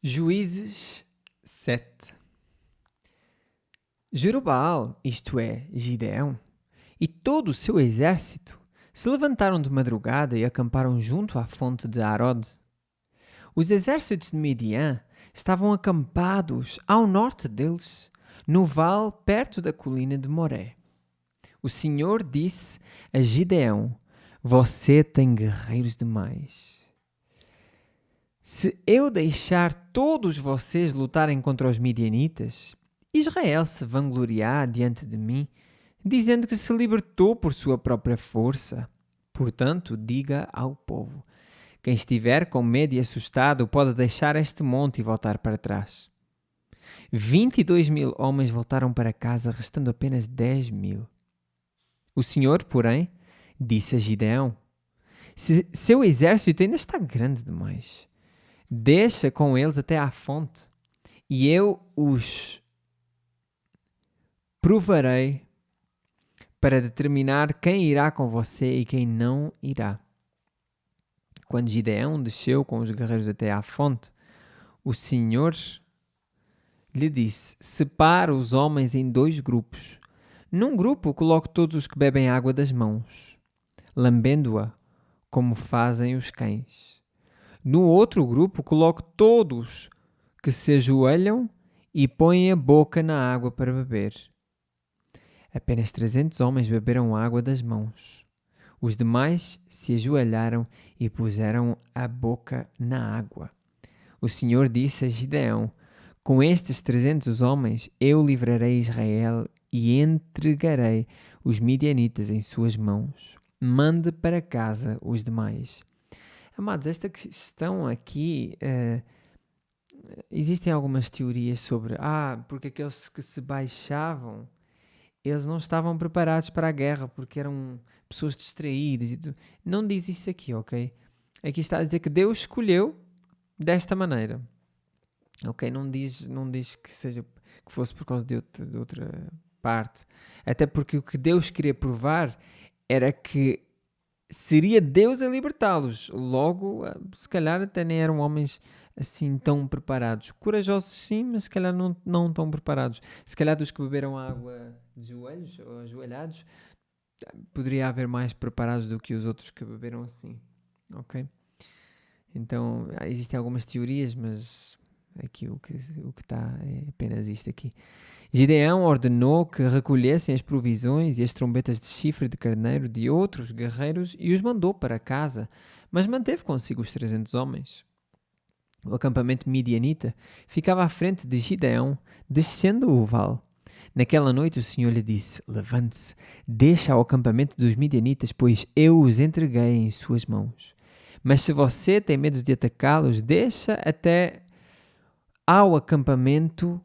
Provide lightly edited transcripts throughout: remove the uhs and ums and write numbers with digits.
Juízes 7. Jerobaal, isto é, Gideão, e todo o seu exército se levantaram de madrugada e acamparam junto à fonte de Harod. Os exércitos de Midian estavam acampados ao norte deles, no vale perto da colina de Moré. O Senhor disse a Gideão: Você tem guerreiros demais. Se eu deixar todos vocês lutarem contra os midianitas, Israel se vangloriar diante de mim, dizendo que se libertou por sua própria força. Portanto, diga ao povo: quem estiver com medo e assustado pode deixar este monte e voltar para trás. 22.000 homens voltaram para casa, restando apenas 10.000. O Senhor, porém, disse a Gideão: seu exército ainda está grande demais. Deixa com eles até à fonte, e eu os provarei para determinar quem irá com você e quem não irá. Quando Gideão desceu com os guerreiros até à fonte, o Senhor lhe disse: separa os homens em 2 grupos. Num grupo coloque todos os que bebem água das mãos, lambendo-a como fazem os cães. No outro grupo, coloque todos que se ajoelham e põem a boca na água para beber. Apenas 300 homens beberam água das mãos. Os demais se ajoelharam e puseram a boca na água. O Senhor disse a Gideão: com estes 300 homens eu livrarei Israel e entregarei os midianitas em suas mãos. Mande para casa os demais. Amados, esta questão aqui, existem algumas teorias sobre, porque aqueles que se baixavam, eles não estavam preparados para a guerra, porque eram pessoas distraídas. Não diz isso aqui, ok? Aqui está a dizer que Deus escolheu desta maneira. Ok? Não diz que fosse por causa de outra parte. Até porque o que Deus queria provar era que seria Deus a libertá-los. Logo, se calhar até nem eram homens assim tão preparados. Corajosos sim, mas se calhar não tão preparados. Se calhar dos que beberam água de joelhos ou ajoelhados, poderia haver mais preparados do que os outros que beberam assim. Ok? Então, existem algumas teorias, mas aqui o que está é apenas isto aqui. Gideão ordenou que recolhessem as provisões e as trombetas de chifre de carneiro de outros guerreiros e os mandou para casa, mas manteve consigo os 300 homens. O acampamento midianita ficava à frente de Gideão, descendo o vale. Naquela noite o Senhor lhe disse: levante-se, deixa ao acampamento dos midianitas, pois eu os entreguei em suas mãos. Mas se você tem medo de atacá-los, deixa até ao acampamento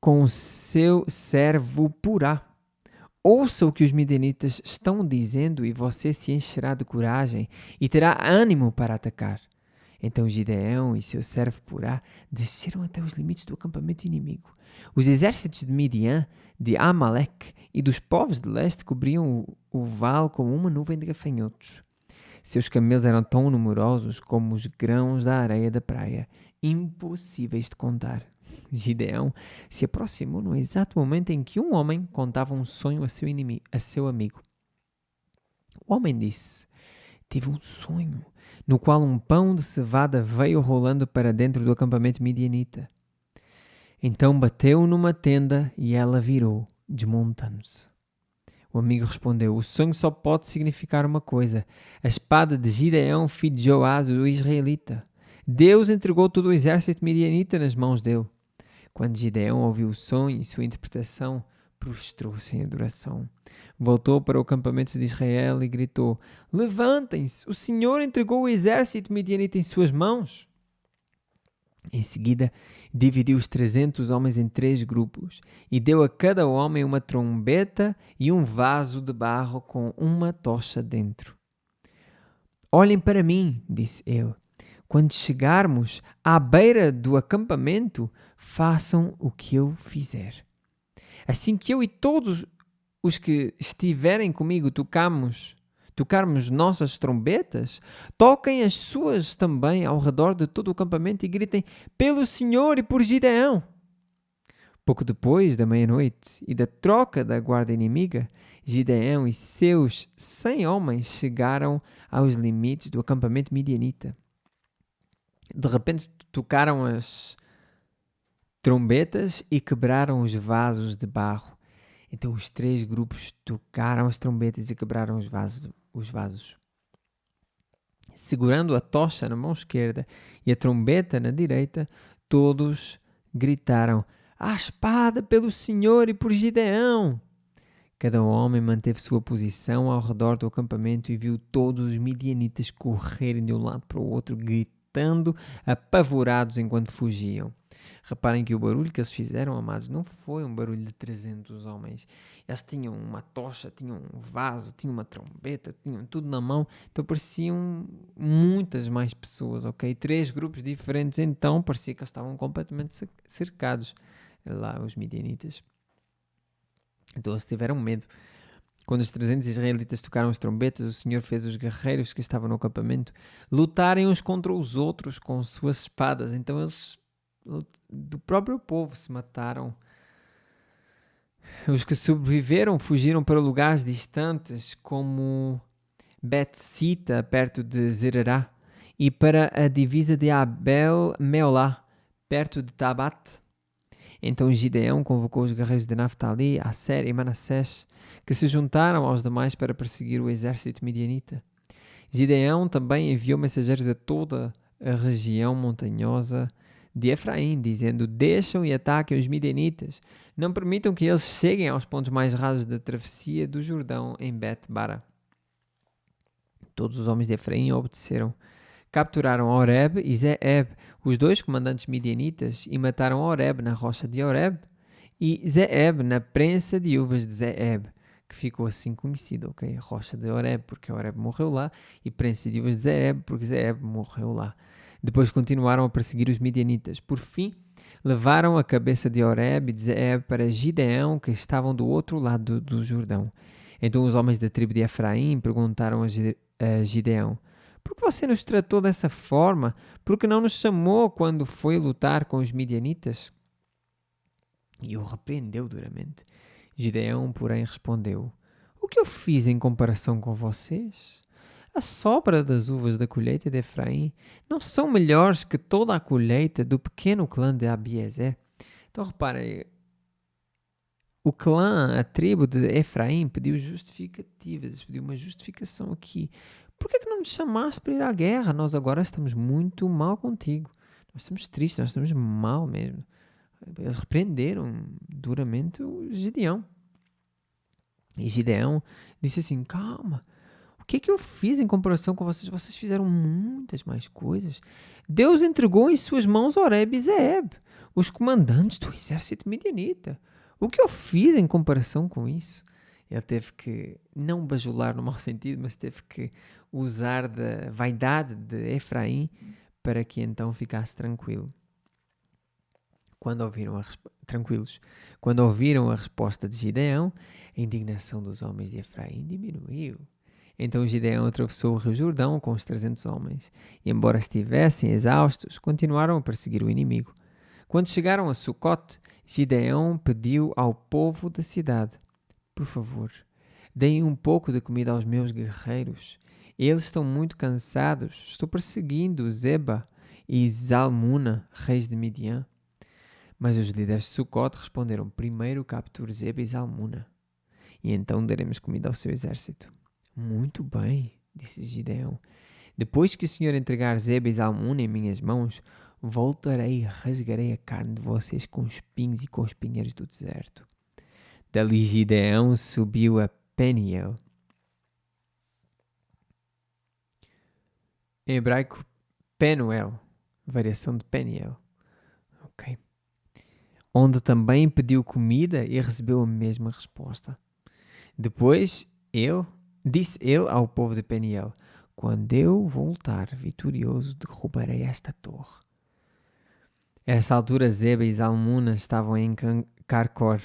com o seu servo Purá. Ouça o que os midianitas estão dizendo e você se encherá de coragem e terá ânimo para atacar. Então Gideão e seu servo Purá desceram até os limites do acampamento inimigo. Os exércitos de Midian, de Amaleque e dos povos de leste cobriam o vale como uma nuvem de gafanhotos. Seus camelos eram tão numerosos como os grãos da areia da praia, impossíveis de contar. Gideão se aproximou no exato momento em que um homem contava um sonho a seu amigo. O homem disse: tive um sonho, no qual um pão de cevada veio rolando para dentro do acampamento midianita. Então bateu numa tenda e ela virou, desmontando-se. O amigo respondeu: o sonho só pode significar uma coisa. A espada de Gideão, filho de Joás, o israelita. Deus entregou todo o exército midianita nas mãos dele. Quando Gideão ouviu o sonho e sua interpretação, prostrou-se em adoração. Voltou para o acampamento de Israel e gritou: levantem-se, o Senhor entregou o exército midianita em suas mãos. Em seguida, dividiu os 300 homens em 3 grupos e deu a cada homem uma trombeta e um vaso de barro com uma tocha dentro. Olhem para mim, disse ele. Quando chegarmos à beira do acampamento, façam o que eu fizer. Assim que eu e todos os que estiverem comigo tocarmos nossas trombetas? Toquem as suas também ao redor de todo o acampamento e gritem: pelo Senhor e por Gideão! Pouco depois da meia-noite e da troca da guarda inimiga, Gideão e seus 100 homens chegaram aos limites do acampamento midianita. De repente tocaram as trombetas e quebraram os vasos de barro. Então os 3 grupos tocaram as trombetas e quebraram os vasos. Segurando a tocha na mão esquerda e a trombeta na direita, todos gritaram: à espada pelo Senhor e por Gideão! Cada homem manteve sua posição ao redor do acampamento e viu todos os midianitas correrem de um lado para o outro, gritando, apavorados enquanto fugiam. Reparem que o barulho que eles fizeram, amados, não foi um barulho de 300 homens. Eles tinham uma tocha, tinham um vaso, tinham uma trombeta, tinham tudo na mão. Então pareciam muitas mais pessoas, ok? 3 grupos diferentes, então parecia que eles estavam completamente cercados lá, os midianitas. Então eles tiveram medo. Quando os 300 israelitas tocaram as trombetas, o Senhor fez os guerreiros que estavam no acampamento lutarem uns contra os outros com suas espadas. Então eles, do próprio povo, se mataram. Os que sobreviveram fugiram para lugares distantes, como Bet-Sita, perto de Zererá, e para a divisa de Abel-Meolá, perto de Tabat. Então Gideão convocou os guerreiros de Naftali, Asser e Manassés, que se juntaram aos demais para perseguir o exército midianita. Gideão também enviou mensageiros a toda a região montanhosa de Efraim, dizendo: deixam e ataquem os midianitas. Não permitam que eles cheguem aos pontos mais rasos da travessia do Jordão em Bet-Bara. Todos os homens de Efraim obedeceram. Capturaram Oreb e Zeeb, os 2 comandantes midianitas, e mataram Oreb na rocha de Oreb e Zeeb na prensa de uvas de Zeeb, que ficou assim conhecido, ok? Rocha de Oreb, porque Oreb morreu lá, e prensa de uvas de Zeeb, porque Zeeb morreu lá. Depois continuaram a perseguir os midianitas. Por fim, levaram a cabeça de Oreb e de Zeeb para Gideão, que estavam do outro lado do Jordão. Então os homens da tribo de Efraim perguntaram a Gideão: por que você nos tratou dessa forma? Por que não nos chamou quando foi lutar com os midianitas? E o repreendeu duramente. Gideão, porém, respondeu: o que eu fiz em comparação com vocês? A sobra das uvas da colheita de Efraim não são melhores que toda a colheita do pequeno clã de Abiezer? Então, reparem, o clã, a tribo de Efraim, pediu justificativas, pediu uma justificação aqui. Por que não nos chamaste para ir à guerra? Nós agora estamos muito mal contigo. Nós estamos tristes, nós estamos mal mesmo. Eles repreenderam duramente o Gideão. E Gideão disse assim: calma, o que é que eu fiz em comparação com vocês? Vocês fizeram muitas mais coisas. Deus entregou em suas mãos Oreb e Zeeb, os comandantes do exército midianita. O que eu fiz em comparação com isso? Ele teve que, não bajular no mau sentido, mas teve que usar da vaidade de Efraim para que então ficasse tranquilo. Quando ouviram a resposta de Gideão, a indignação dos homens de Efraim diminuiu. Então Gideão atravessou o rio Jordão com os 300 homens, e embora estivessem exaustos, continuaram a perseguir o inimigo. Quando chegaram a Sucote, Gideão pediu ao povo da cidade: por favor, deem um pouco de comida aos meus guerreiros. Eles estão muito cansados. Estou perseguindo Zeba e Zalmuna, reis de Midian. Mas os líderes de Sucote responderam: primeiro capture Zeba e Zalmuna, e então daremos comida ao seu exército. Muito bem, disse Gideão. Depois que o Senhor entregar Zeba e Zalmuna em minhas mãos, voltarei e rasgarei a carne de vocês com espinhos e com os pinheiros do deserto. Dali Gideão subiu a Peniel. Em hebraico, Penuel, variação de Peniel. Ok. Onde também pediu comida e recebeu a mesma resposta. Depois disse ele ao povo de Peniel: quando eu voltar vitorioso, derrubarei esta torre. A essa altura Zeba e Zalmuna estavam em Carcor,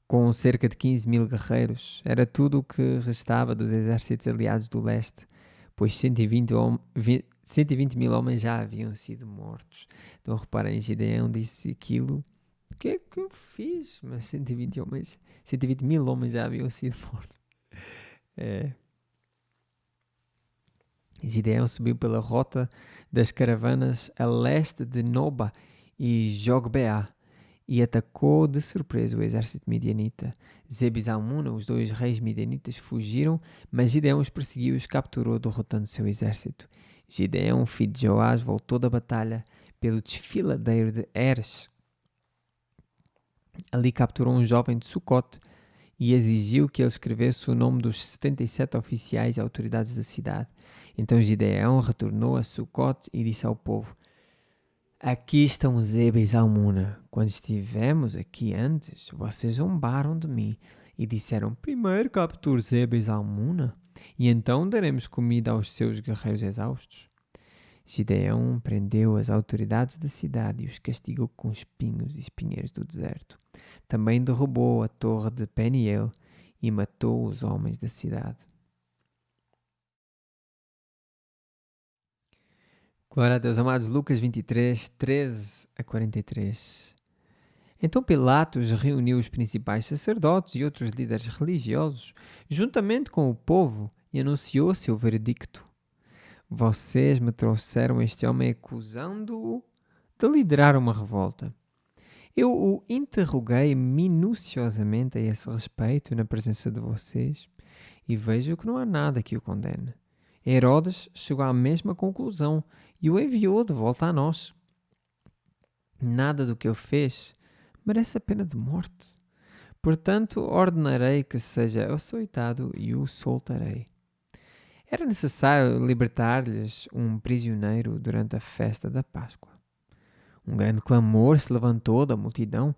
com cerca de 15 mil guerreiros. Era tudo o que restava dos exércitos aliados do leste, pois 120 mil homens já haviam sido mortos. Então reparem, Gideão disse aquilo. O que é que eu fiz? Mas 120 mil homens já haviam sido mortos. Gideão subiu pela rota das caravanas a leste de Noba e Jogbeá e atacou de surpresa o exército midianita. Zeb e Zalmuna, os dois reis midianitas, fugiram, mas Gideão os perseguiu e os capturou, derrotando seu exército. Gideão, filho de Joás, voltou da batalha pelo desfiladeiro de Eres. Ali capturou um jovem de Sucote e exigiu que ele escrevesse o nome dos 77 oficiais e autoridades da cidade. Então Gideão retornou a Sucote e disse ao povo: aqui estão Zeba e Zalmuna. Quando estivemos aqui antes, vocês zombaram de mim e disseram: primeiro capture Zeba e Zalmuna, e então daremos comida aos seus guerreiros exaustos. Gideão prendeu as autoridades da cidade e os castigou com espinhos e espinheiros do deserto. Também derrubou a torre de Peniel e matou os homens da cidade. Glória a Deus, amados. Lucas 23, 13 a 43. Então Pilatos reuniu os principais sacerdotes e outros líderes religiosos, juntamente com o povo, e anunciou seu veredicto. Vocês me trouxeram este homem acusando-o de liderar uma revolta. Eu o interroguei minuciosamente a esse respeito na presença de vocês e vejo que não há nada que o condene. Herodes chegou à mesma conclusão e o enviou de volta a nós. Nada do que ele fez merece a pena de morte. Portanto, ordenarei que seja açoitado e o soltarei. Era necessário libertar-lhes um prisioneiro durante a festa da Páscoa. Um grande clamor se levantou da multidão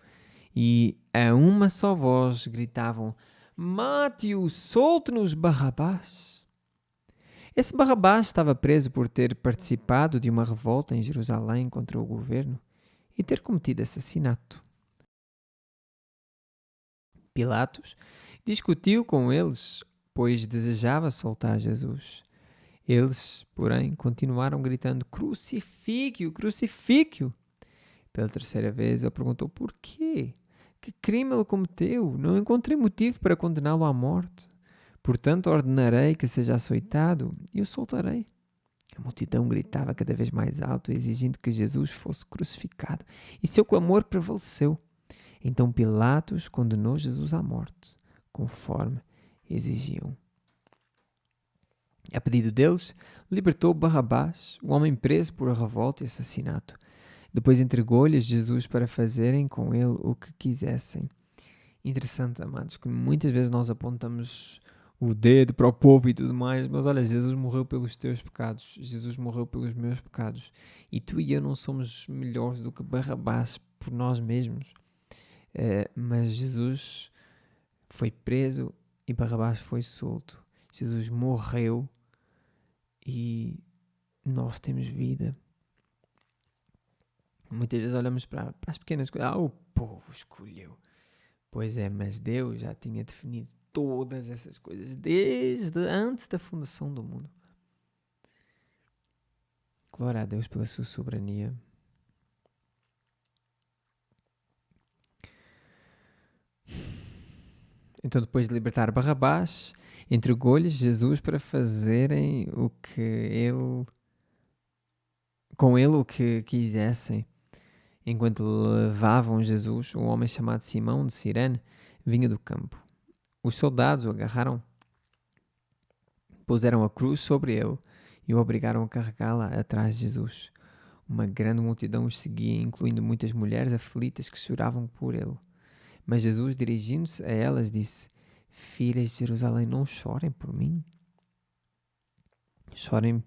e a uma só voz gritavam: mate-o, solte-nos Barrabás. Esse Barrabás estava preso por ter participado de uma revolta em Jerusalém contra o governo e ter cometido assassinato. Pilatos discutiu com eles, pois desejava soltar Jesus. Eles, porém, continuaram gritando: crucifique-o, crucifique-o. Pela terceira vez, ele perguntou: por quê? Que crime ele cometeu? Não encontrei motivo para condená-lo à morte. Portanto, ordenarei que seja açoitado e o soltarei. A multidão gritava cada vez mais alto, exigindo que Jesus fosse crucificado, e seu clamor prevaleceu. Então Pilatos condenou Jesus à morte, conforme exigiam. A pedido deles, libertou Barrabás, o homem preso por revolta e assassinato. Depois entregou-lhes Jesus para fazerem com ele o que quisessem. Interessante, amados, que muitas vezes nós apontamos o dedo para o povo e tudo mais, mas olha, Jesus morreu pelos teus pecados, Jesus morreu pelos meus pecados, e tu e eu não somos melhores do que Barrabás por nós mesmos. Mas Jesus foi preso e Barrabás foi solto. Jesus morreu e nós temos vida. Muitas vezes olhamos para as pequenas coisas. O povo escolheu. Pois é, mas Deus já tinha definido todas essas coisas desde antes da fundação do mundo. Glória a Deus pela sua soberania. Então, depois de libertar Barrabás, entregou-lhes Jesus para fazerem com ele o que quisessem. Enquanto levavam Jesus, um homem chamado Simão de Cirene vinha do campo. Os soldados o agarraram, puseram a cruz sobre ele e o obrigaram a carregá-la atrás de Jesus. Uma grande multidão os seguia, incluindo muitas mulheres aflitas que choravam por ele. Mas Jesus, dirigindo-se a elas, disse: filhas de Jerusalém, não chorem por mim. Chorem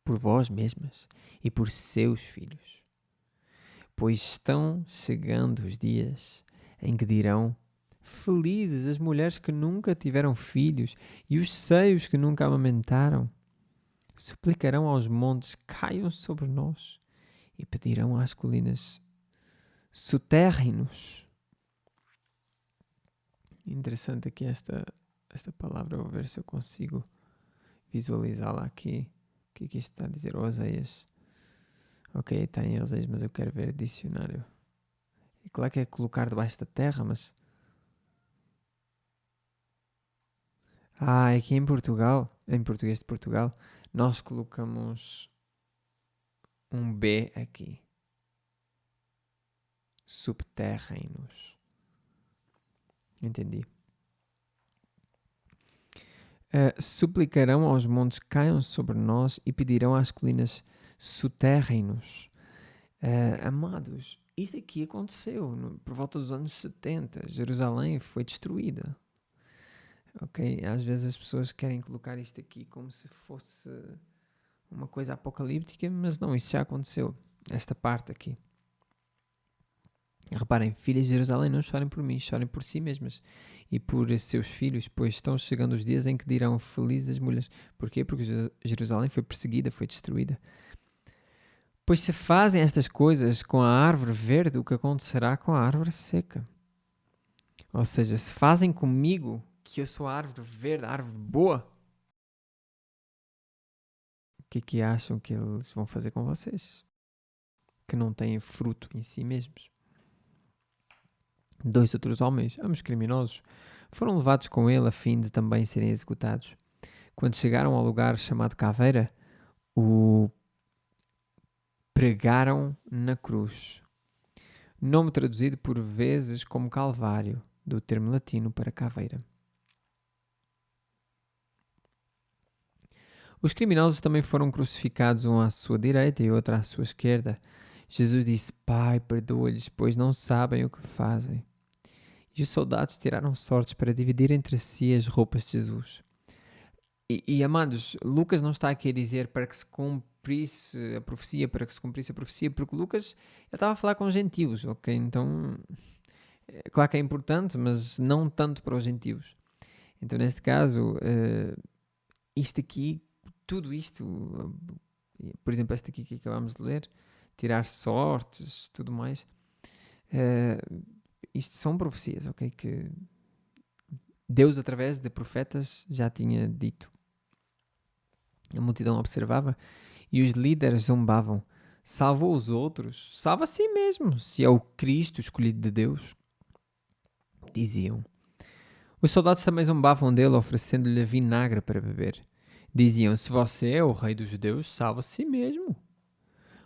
por vós mesmas e por seus filhos. Pois estão chegando os dias em que dirão: felizes as mulheres que nunca tiveram filhos e os seios que nunca amamentaram. Suplicarão aos montes: caiam sobre nós, e pedirão às colinas: soterrem-nos. Interessante aqui esta palavra. Vou ver se eu consigo visualizá-la aqui. O que é que isto está a dizer? Oseias. Ok, está em Oseias, mas eu quero ver dicionário. É claro que é colocar debaixo da terra, mas... aqui em Portugal, em português de Portugal, nós colocamos um B aqui. Subterrâneos. Entendi. Suplicarão aos montes que caiam sobre nós e pedirão às colinas subterrâneos. Amados, isto aqui aconteceu por volta dos anos 70. Jerusalém foi destruída. Ok? Às vezes as pessoas querem colocar isto aqui como se fosse uma coisa apocalíptica, mas não, isso já aconteceu. Esta parte aqui. Reparem, filhas de Jerusalém, não chorem por mim, chorem por si mesmas e por seus filhos, pois estão chegando os dias em que dirão felizes as mulheres. Porquê? Porque Jerusalém foi perseguida, foi destruída. Pois se fazem estas coisas com a árvore verde, o que acontecerá com a árvore seca? Ou seja, se fazem comigo, que eu sou a árvore verde, a árvore boa, o que é que acham que eles vão fazer com vocês? Que não têm fruto em si mesmos. 2 outros homens, ambos criminosos, foram levados com ele a fim de também serem executados. Quando chegaram ao lugar chamado Caveira, o pregaram na cruz. Nome traduzido por vezes como Calvário, do termo latino para caveira. Os criminosos também foram crucificados, um à sua direita e outro à sua esquerda. Jesus disse: Pai, perdoa-lhes, pois não sabem o que fazem. E os soldados tiraram sortes para dividir entre si as roupas de Jesus. Amados, Lucas não está aqui a dizer para que se cumprisse a profecia, porque Lucas estava a falar com os gentios, ok? Então, é claro que é importante, mas não tanto para os gentios. Então, neste caso, isto aqui, tudo isto, por exemplo, este aqui que acabamos de ler, tirar sortes, tudo mais, isto são profecias, ok? Que Deus, através de profetas, já tinha dito. A multidão observava e os líderes zombavam. Salvou os outros, salva a si mesmo, se é o Cristo escolhido de Deus, diziam. Os soldados também zombavam dele, oferecendo-lhe vinagre para beber. Diziam: se você é o rei dos judeus, salva a si mesmo.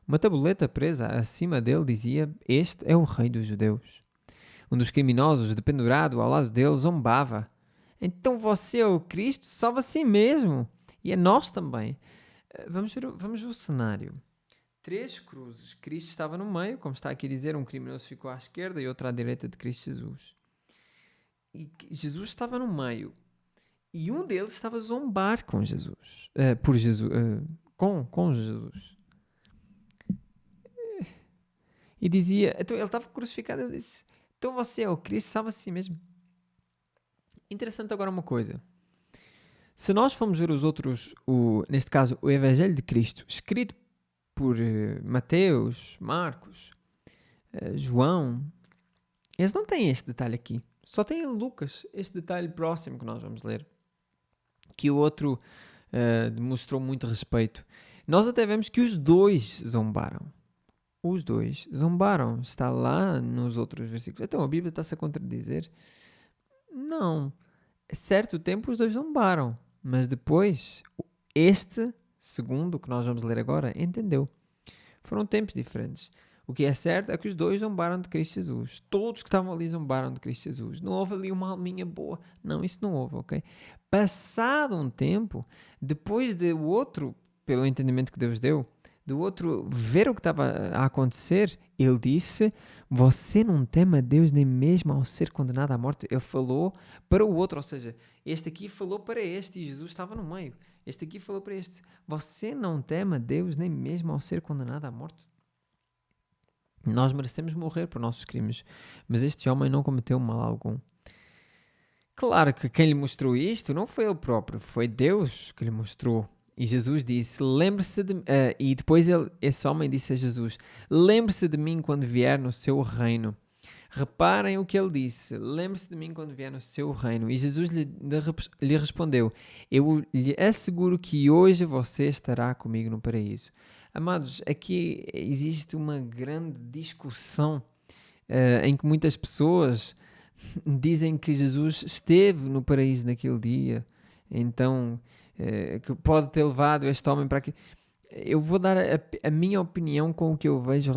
Uma tabuleta presa acima dele dizia: este é o rei dos judeus. Um dos criminosos, dependurado ao lado dele, zombava: então você é o Cristo, salva a si mesmo. E a nós também. Vamos ver o cenário. 3 cruzes. Cristo estava no meio, como está aqui a dizer, um criminoso ficou à esquerda e outro à direita de Cristo Jesus. E Jesus estava no meio. E um deles estava a zombar com Jesus. Com Jesus. E dizia, então ele estava crucificado, ele disse: então você é o Cristo, salva a si mesmo. Interessante agora uma coisa. Se nós formos ver os outros, neste caso o Evangelho de Cristo, escrito por Mateus, Marcos, João, eles não têm este detalhe aqui. Só tem em Lucas este detalhe próximo que nós vamos ler, que o outro demonstrou muito respeito. Nós até vemos que os dois zombaram. Os dois zombaram. Está lá nos outros versículos. Então a Bíblia está-se a contradizer? Não. A certo tempo os dois zombaram. Mas depois, este segundo, que nós vamos ler agora, entendeu. Foram tempos diferentes. O que é certo é que os dois zombaram de Cristo Jesus. Todos que estavam ali zombaram de Cristo Jesus. Não houve ali uma alminha boa. Não, isso não houve, ok? Passado um tempo, depois do outro, pelo entendimento que Deus deu, do outro ver o que estava a acontecer, ele disse: você não teme a Deus nem mesmo ao ser condenado à morte. Ele falou para o outro, ou seja, este aqui falou para este e Jesus estava no meio. Este aqui falou para este: você não teme a Deus nem mesmo ao ser condenado à morte. Nós merecemos morrer por nossos crimes, mas este homem não cometeu mal algum. Claro que quem lhe mostrou isto não foi ele próprio, foi Deus que lhe mostrou. E Jesus disse: lembre-se de... e depois esse homem disse a Jesus: lembre-se de mim quando vier no seu reino. Reparem o que ele disse. Lembre-se de mim quando vier no seu reino. E Jesus lhe respondeu: Eu lhe asseguro que hoje você estará comigo no paraíso. Amados, aqui existe uma grande discussão em que muitas pessoas dizem que Jesus esteve no paraíso naquele dia, então que pode ter levado este homem para aqui. Eu vou dar a minha opinião com o que eu vejo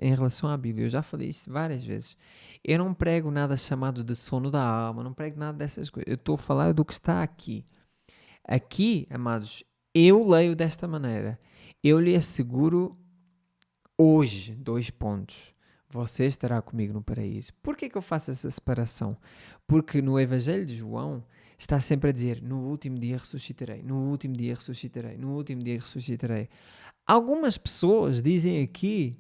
em relação à Bíblia. Eu já falei isso várias vezes. Eu não prego nada chamado de sono da alma, não prego nada dessas coisas. Eu estou a falar do que está aqui. Aqui, amados, eu leio desta maneira. Eu lhe asseguro hoje, 2 pontos. Você estará comigo no paraíso. Por que eu faço essa separação? Porque no Evangelho de João está sempre a dizer: no último dia ressuscitarei, no último dia ressuscitarei, no último dia ressuscitarei. Algumas pessoas dizem aqui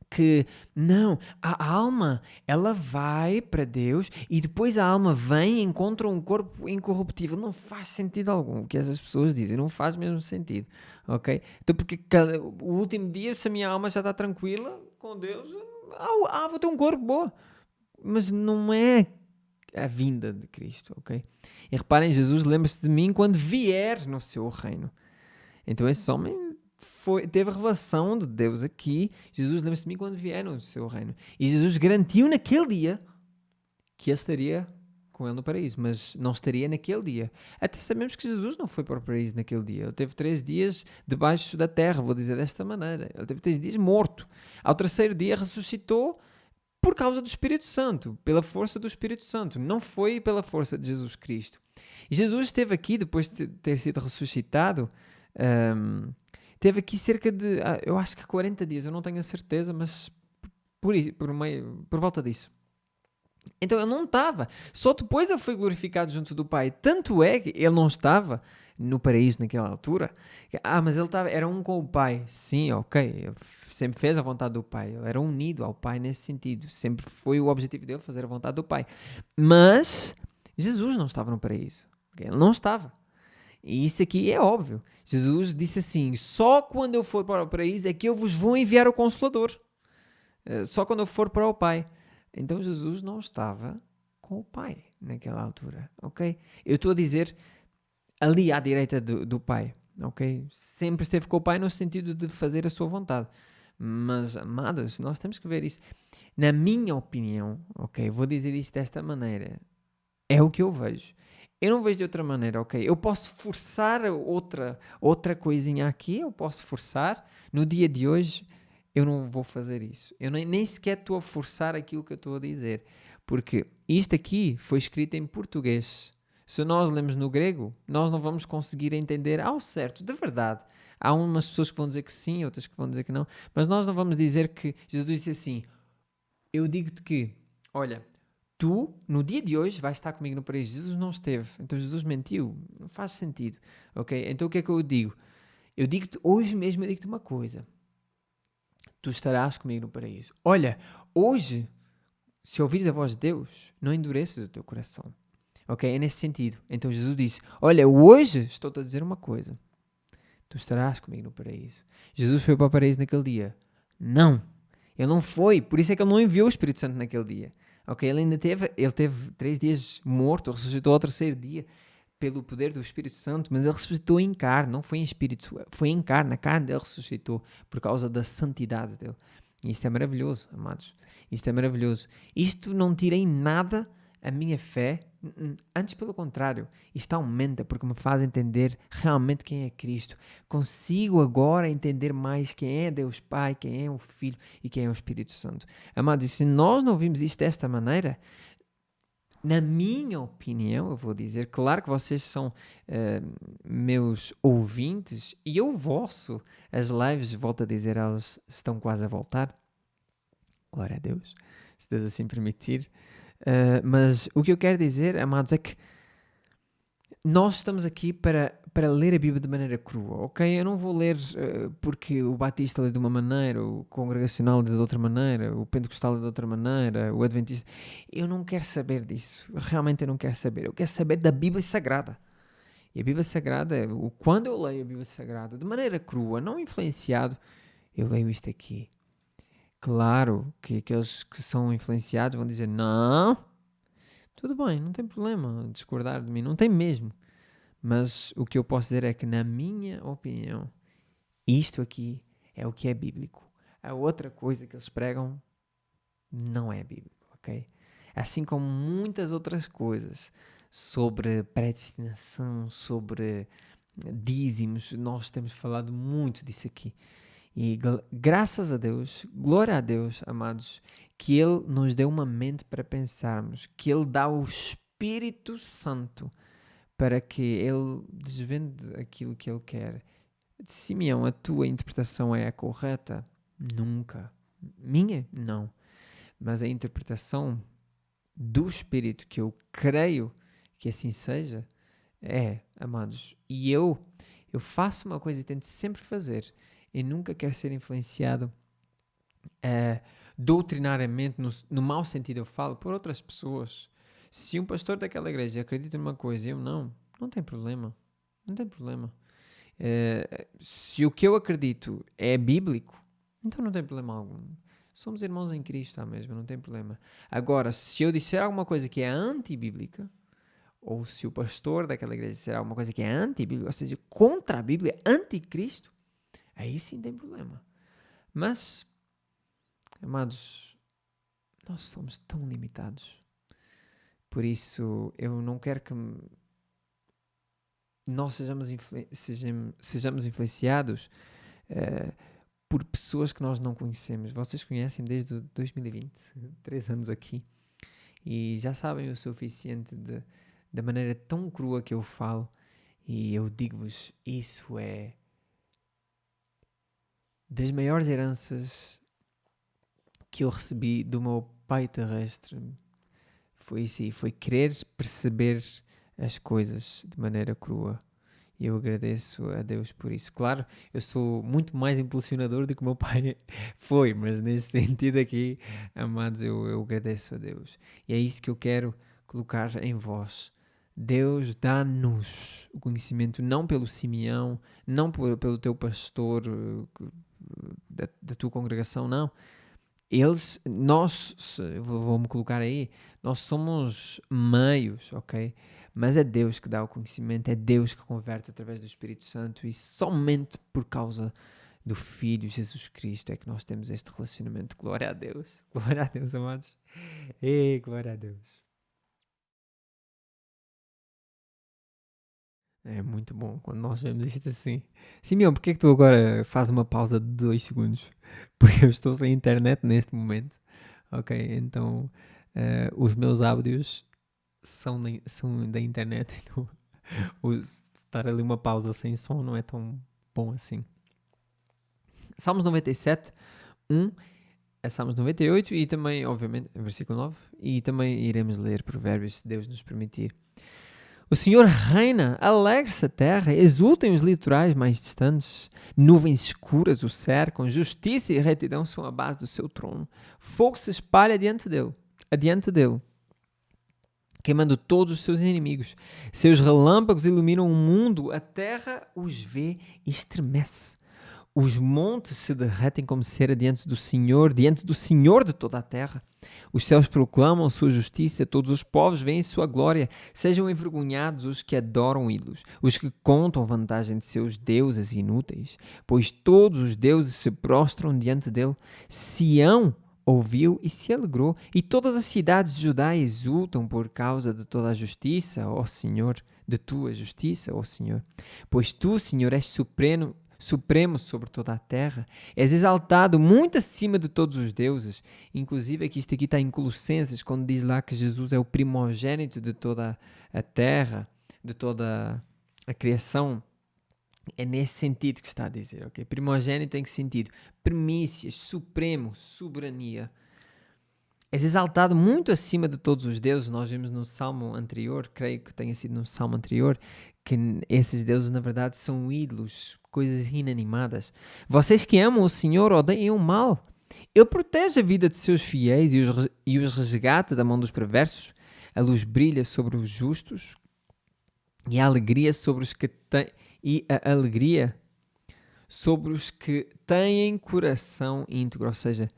que não, a alma ela vai para Deus e depois a alma vem e encontra um corpo incorruptível. Não faz sentido algum o que essas pessoas dizem, não faz mesmo sentido, ok? Então porque o último dia, se a minha alma já está tranquila com Deus, vou ter um corpo bom, mas não é a vinda de Cristo, ok? E reparem, Jesus lembra-se de mim quando vier no seu reino. Então esse homem teve a revelação de Deus aqui. Jesus lembra-se de mim quando vier no seu reino. E Jesus garantiu naquele dia que ele estaria com ele no paraíso, mas não estaria naquele dia. Até sabemos que Jesus não foi para o paraíso naquele dia. Ele teve 3 dias debaixo da terra, vou dizer desta maneira. Ele teve 3 dias morto. Ao 3º dia ressuscitou por causa do Espírito Santo, pela força do Espírito Santo. Não foi pela força de Jesus Cristo. E Jesus esteve aqui, depois de ter sido ressuscitado, teve aqui cerca de, eu acho que 40 dias, eu não tenho a certeza, mas por volta disso. Então ele não estava. Só depois ele foi glorificado junto do Pai. Tanto é que ele não estava no paraíso naquela altura. Mas ele estava, era um com o Pai. Sim, ok. Ele sempre fez a vontade do Pai. Ele era unido ao Pai nesse sentido. Sempre foi o objetivo dele fazer a vontade do Pai. Mas Jesus não estava no paraíso. Okay? Ele não estava. E isso aqui é óbvio. Jesus disse assim: só quando eu for para o paraíso é que eu vos vou enviar o Consolador. Só quando eu for para o Pai. Então Jesus não estava com o Pai naquela altura, ok? Eu estou a dizer ali à direita do Pai, ok? Sempre esteve com o Pai no sentido de fazer a sua vontade. Mas, amados, nós temos que ver isso. Na minha opinião, ok? Vou dizer isto desta maneira. É o que eu vejo. Eu não vejo de outra maneira, ok? Eu posso forçar outra coisinha aqui, eu posso forçar. No dia de hoje, eu não vou fazer isso. Eu nem sequer estou a forçar aquilo que eu estou a dizer. Porque isto aqui foi escrito em português. Se nós lemos no grego, nós não vamos conseguir entender ao certo, de verdade. Há umas pessoas que vão dizer que sim, outras que vão dizer que não. Mas nós não vamos dizer que Jesus disse assim: eu digo-te que, olha, tu, no dia de hoje, vais estar comigo no paraíso. Jesus não esteve. Então Jesus mentiu. Não faz sentido. Ok? Então o que é que eu digo? Eu digo-te, hoje mesmo eu digo-te uma coisa. Tu estarás comigo no paraíso. Olha, hoje, se ouvires a voz de Deus, não endureças o teu coração. Ok? É nesse sentido. Então Jesus disse, olha, hoje estou-te a dizer uma coisa. Tu estarás comigo no paraíso. Jesus foi para o paraíso naquele dia? Não. Ele não foi. Por isso é que ele não enviou o Espírito Santo naquele dia. Ok? Ele teve 3 dias morto, ressuscitou ao 3º dia pelo poder do Espírito Santo, mas ele ressuscitou em carne, não foi em espírito, foi em carne, a carne dele ressuscitou por causa da santidade dele. E isto é maravilhoso, amados. Isto é maravilhoso. Isto não tira em nada a minha fé, antes pelo contrário, isto aumenta porque me faz entender realmente quem é Cristo. Consigo agora entender mais quem é Deus Pai, quem é o Filho e quem é o Espírito Santo. Amados, e se nós não vimos isto desta maneira, na minha opinião, eu vou dizer, claro que vocês são meus ouvintes e eu vosso. As lives, volto a dizer, elas estão quase a voltar. Glória a Deus, se Deus assim permitir. Mas o que eu quero dizer, amados, é que nós estamos aqui para ler a Bíblia de maneira crua, ok? Eu não vou ler porque o Batista lê de uma maneira, o Congregacional lê de outra maneira, o Pentecostal lê de outra maneira, o Adventista... Eu não quero saber disso. Realmente eu não quero saber. Eu quero saber da Bíblia Sagrada. E a Bíblia Sagrada, quando eu leio a Bíblia Sagrada de maneira crua, não influenciado, eu leio isto aqui. Claro que aqueles que são influenciados vão dizer: não, tudo bem, não tem problema discordar de mim, não tem mesmo. Mas o que eu posso dizer é que, na minha opinião, isto aqui é o que é bíblico. A outra coisa que eles pregam não é bíblico, ok? Assim como muitas outras coisas sobre predestinação, sobre dízimos, nós temos falado muito disso aqui. E graças a Deus, glória a Deus, amados, que Ele nos deu uma mente para pensarmos, que Ele dá o Espírito Santo para que Ele desvende aquilo que Ele quer. Simeão, a tua interpretação é a correta? Nunca. Minha? Não. Mas a interpretação do Espírito, que eu creio que assim seja, amados. E eu faço uma coisa e tento sempre fazer. Eu nunca quero ser influenciado doutrinariamente, no mau sentido eu falo, por outras pessoas. Se um pastor daquela igreja acredita numa coisa e eu não tem problema. Não tem problema. Se o que eu acredito é bíblico, então não tem problema algum. Somos irmãos em Cristo, mesmo, não tem problema. Agora, se eu disser alguma coisa que é antibíblica, ou se o pastor daquela igreja disser alguma coisa que é antibíblica, ou seja, contra a Bíblia, anticristo, aí sim tem problema. Mas, amados, nós somos tão limitados. Por isso, eu não quero que nós sejamos influenciados por pessoas que nós não conhecemos. Vocês conhecem desde 2020, 3 anos aqui, e já sabem o suficiente da maneira tão crua que eu falo, e eu digo-vos, isso é das maiores heranças que eu recebi do meu pai terrestre. Foi isso aí, foi querer perceber as coisas de maneira crua. E eu agradeço a Deus por isso. Claro, eu sou muito mais impulsionador do que o meu pai foi, mas nesse sentido aqui, amados, eu agradeço a Deus. E é isso que eu quero colocar em vós. Deus dá-nos o conhecimento, não pelo Simeão, não pelo teu pastor da tua congregação, não. Vou-me colocar aí, nós somos meios, ok? Mas é Deus que dá o conhecimento, é Deus que converte através do Espírito Santo, e somente por causa do Filho Jesus Cristo é que nós temos este relacionamento. Glória a Deus, amados. Ei, glória a Deus. É muito bom quando nós vemos isto assim. Simeão, porquê é que tu agora fazes uma pausa de 2 segundos? Porque eu estou sem internet neste momento. Ok, então os meus áudios são da internet. Então, estar ali uma pausa sem som não é tão bom assim. Salmos 97, 1 a Salmos 98 e também, obviamente, versículo 9. E também iremos ler Provérbios, se Deus nos permitir. O Senhor reina, alegre-se a terra, exultem os litorais mais distantes, nuvens escuras o cercam, justiça e retidão são a base do seu trono, fogo se espalha adiante dele, queimando todos os seus inimigos. Seus relâmpagos iluminam o mundo, a terra os vê e estremece. Os montes se derretem como cera diante do Senhor de toda a terra. Os céus proclamam sua justiça, todos os povos veem sua glória. Sejam envergonhados os que adoram ídolos, os que contam vantagem de seus deuses inúteis, pois todos os deuses se prostram diante dele. Sião ouviu e se alegrou, e todas as cidades de Judá exultam por causa de toda a justiça, ó Senhor, de tua justiça, ó Senhor. Pois tu, Senhor, és supremo sobre toda a terra, és exaltado muito acima de todos os deuses. Inclusive, isto aqui está em Colossenses, quando diz lá que Jesus é o primogênito de toda a terra, de toda a criação. É nesse sentido que está a dizer, ok? Primogênito em que sentido? Primícias, supremo, soberania. És exaltado muito acima de todos os deuses. Nós vimos no salmo anterior, creio que tenha sido no salmo anterior, que esses deuses na verdade são ídolos, coisas inanimadas. Vocês que amam o Senhor odeiam o mal. Ele protege a vida de seus fiéis e os resgata da mão dos perversos. A luz brilha sobre os justos e a alegria sobre os que têm coração íntegro, ou seja,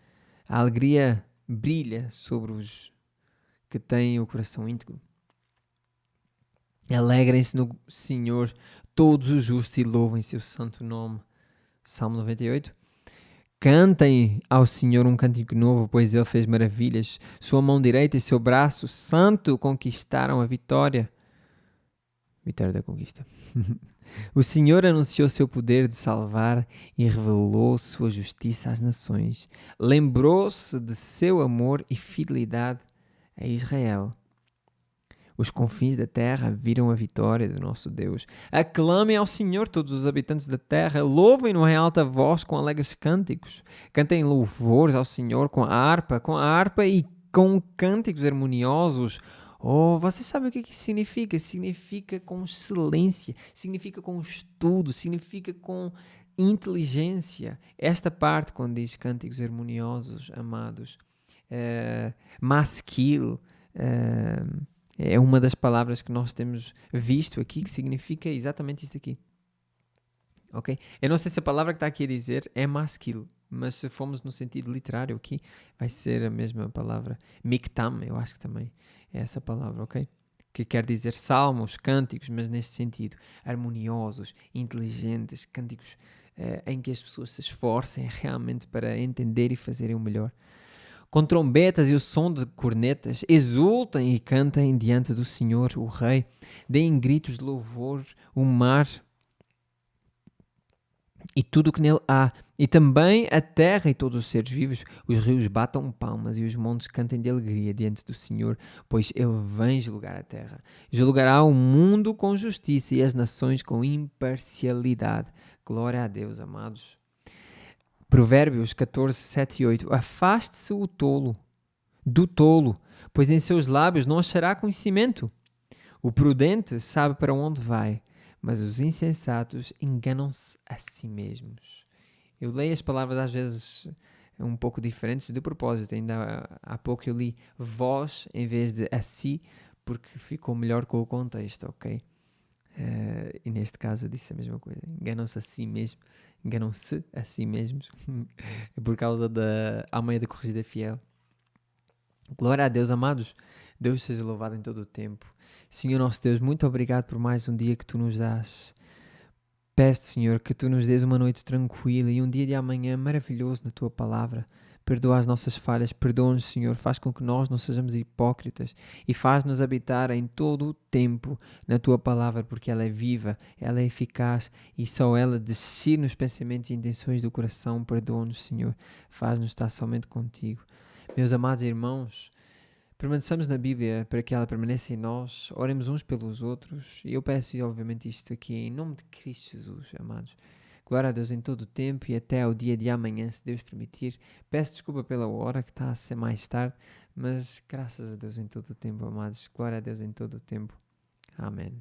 A alegria brilha sobre os que têm o coração íntegro. Alegrem-se no Senhor todos os justos e louvem seu santo nome. Salmo 98. Cantem ao Senhor um cântico novo, pois Ele fez maravilhas. Sua mão direita e seu braço santo conquistaram a vitória. Vitória da conquista. O Senhor anunciou seu poder de salvar e revelou sua justiça às nações. Lembrou-se de seu amor e fidelidade a Israel. Os confins da terra viram a vitória do nosso Deus. Aclamem ao Senhor todos os habitantes da terra. Louvem-no em alta voz com alegres cânticos. Cantem louvores ao Senhor com a harpa e com cânticos harmoniosos. Oh, vocês sabem o que isso significa? Significa com excelência, significa com estudo, significa com inteligência. Esta parte, quando diz cânticos harmoniosos, amados, maskil, é uma das palavras que nós temos visto aqui, que significa exatamente isto aqui. Ok? Eu não sei se a palavra que está aqui a dizer é maskil, mas se formos no sentido literário aqui, vai ser a mesma palavra. Miktam, eu acho que também é essa palavra, ok? Que quer dizer salmos, cânticos, mas neste sentido, harmoniosos, inteligentes, cânticos em que as pessoas se esforcem realmente para entender e fazerem o melhor. Com trombetas e o som de cornetas, exultem e cantem diante do Senhor, o Rei. Deem gritos de louvor, o mar e tudo o que nele há, e também a terra e todos os seres vivos. Os rios batam palmas e os montes cantem de alegria diante do Senhor, pois ele vem julgar a terra. Julgará o mundo com justiça e as nações com imparcialidade. Glória a Deus, amados. Provérbios 14, 7 e 8. Afaste-se o tolo do tolo, pois em seus lábios não achará conhecimento. O prudente sabe para onde vai, mas os insensatos enganam-se a si mesmos. Eu leio as palavras às vezes um pouco diferentes de propósito. Ainda há pouco eu li vós em vez de a si, porque ficou melhor com o contexto, ok? E neste caso eu disse a mesma coisa. Enganam-se a si mesmo. Enganam-se a si mesmos. Por causa da Almeida Corrigida Fiel. Glória a Deus, amados. Deus seja louvado em todo o tempo. Senhor nosso Deus, muito obrigado por mais um dia que Tu nos dás. Peço, Senhor, que Tu nos dês uma noite tranquila e um dia de amanhã maravilhoso na Tua palavra. Perdoa as nossas falhas, perdoa-nos, Senhor, faz com que nós não sejamos hipócritas e faz-nos habitar em todo o tempo na Tua palavra, porque ela é viva, ela é eficaz e só ela discerne nos pensamentos e intenções do coração. Perdoa-nos, Senhor, faz-nos estar somente contigo. Meus amados irmãos, permaneçamos na Bíblia para que ela permaneça em nós, oremos uns pelos outros, e eu peço obviamente isto aqui em nome de Cristo Jesus, amados. Glória a Deus em todo o tempo e até ao dia de amanhã, se Deus permitir. Peço desculpa pela hora que está a ser mais tarde, mas graças a Deus em todo o tempo, amados. Glória a Deus em todo o tempo. Amém.